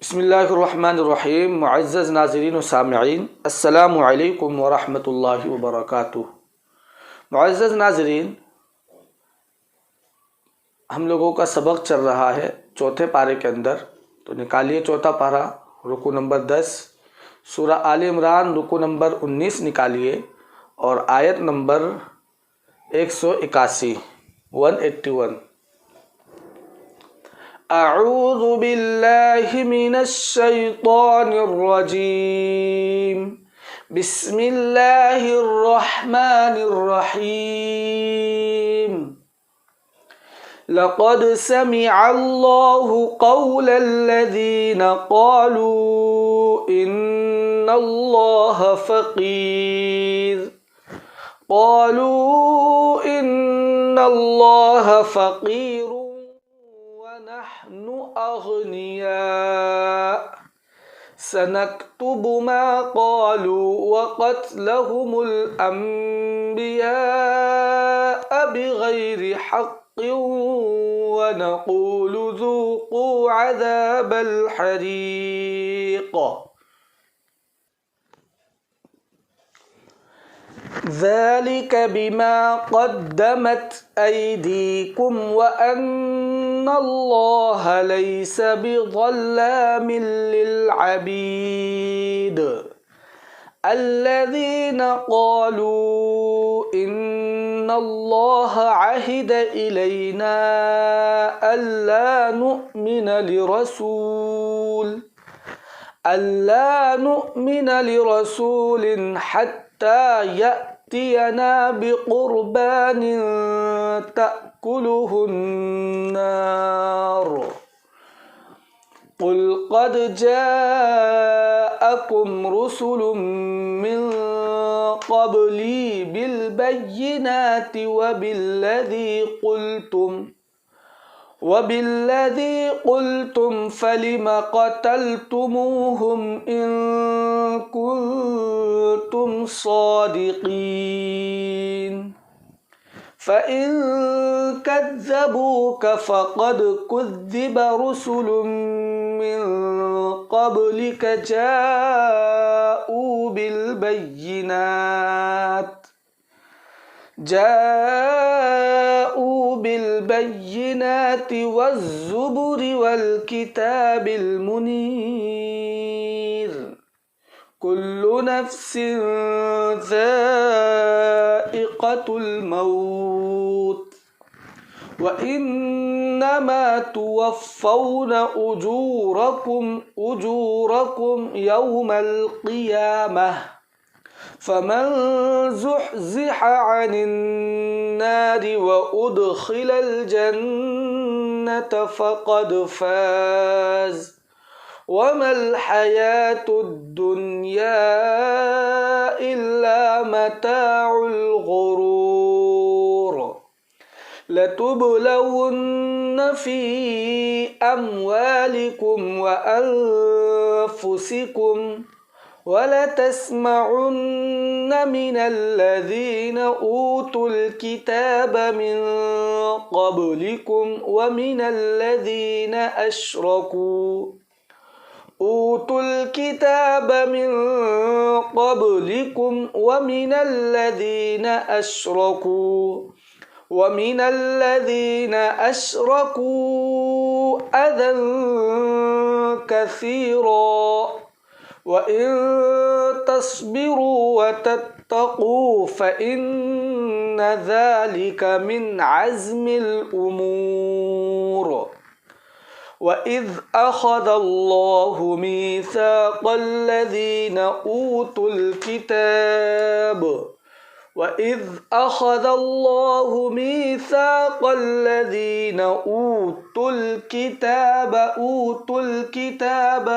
बिस्मिल्लाहिर्रहमानिर्रहीम। मुअज़्ज़ज़ नाज़रीन व सामिईन, अस्सलामु अलैकुम व रहमतुल्लाहि व बरकातुहू। मुअज़्ज़ज़ नाज़रीन, हम लोगों का सबक चल रहा है चौथे पारे के अंदर। तो निकालिए चौथा पारा, रुकू नंबर 10, सूरा आल इमरान, रुकू नंबर 19 निकालिए और आयत नंबर 181 181। अऊज़ु बिल्लाहि मिनश शैतानिर रजीम। बिस्मिल्लाहिर रहमानिर रहीम। लक़द समिअल्लाहु क़ौलल्लज़ीना क़ालू इन्नल्लाह फ़क़ीर। क़ालू इन्नल्लाह फ़क़ीर नहनु अग़निया। सनक्तुबु मा क़ालू व क़त्लहुमुल अंबिया बिग़ैरि हक़्क़िन व नक़ूलु ज़ूक़ू अज़ाबल हरीक़। ज़ालिक बिमा क़द्दमत अयदीकुम व अन्नल्लाह लैस बिज़ल्लामिन लिलअबीद। अल्लज़ीना क़ालू इन्नल्लाह अहिद इलैना अल्ला नु'मिन लिरसूलिन हत्ता यअतियना बिक़ुरबानिन तअकुलुहुन नार। क़ुल क़द जाअकुम रुसुलुम मिन क़ब्ली बिलबय्यिनाति वबिल्लज़ी क़ुल्तुम फ़लिम क़तलतुमूहुम इन कुन्तुम सादिक़ीन। फ़इन कज़्ज़बूक फ़क़द कुज़्ज़िब रुसुलुम मिन क़ब्लिक जाऊ बिलबय्यिनात वज़्ज़ुबुरि वल्किताबिल मुनीर। कुल्लु नफ्सिन ज़ाइक़तुल मौत व इन्नमा तुवफ़्फ़ौना उजूरकुम यौमल क़ियामह। फ़मन ज़ुहज़िह अनिन नारि व उद्ख़िलल जन्नत फ़क़द फ़ाज़ वमल हयातुद दुनिया इल्ला मताउल ग़ुरूर। लतुबलवुन्न फ़ी अम्वालिकुम व अन्फ़ुसिकुम वलतस्मउन्न मिनल्लज़ीना ऊतुल किताब मिन क़ब्लिकुम ومن الذين أشركوا أذى كثيرا وإن تصبروا وتتقوا فإن ذلك من عزم الأمور. وإذ أخذ الله ميثاق الذين أوتوا الكتاب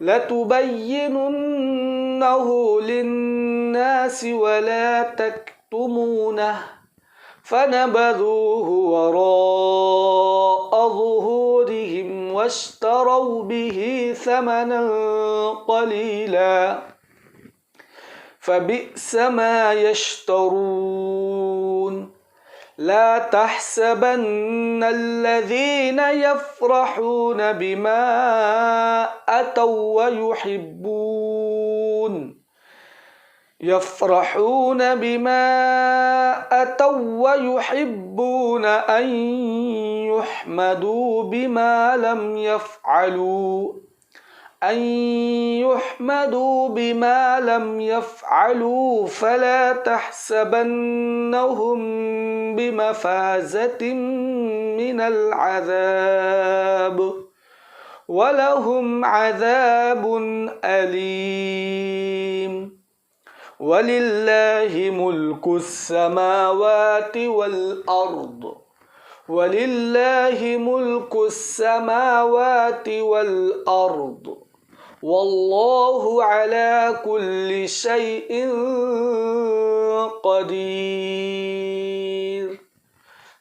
لتبيننه للناس ولا تكتمونه فنبذوه وراء ظهورهم واشتروا به ثمنا قليلا فبئس ما يشترون. لا تحسبن الذين يفرحون بما أتوا ويحبون أن يحمدوا بما لم يفعلوا فلا تحسبنهم بمفازة من العذاب ولهم عذاب أليم. ولله ملك السماوات والأرض والله على كل شيء قدير.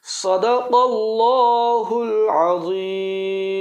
صدق الله العظيم.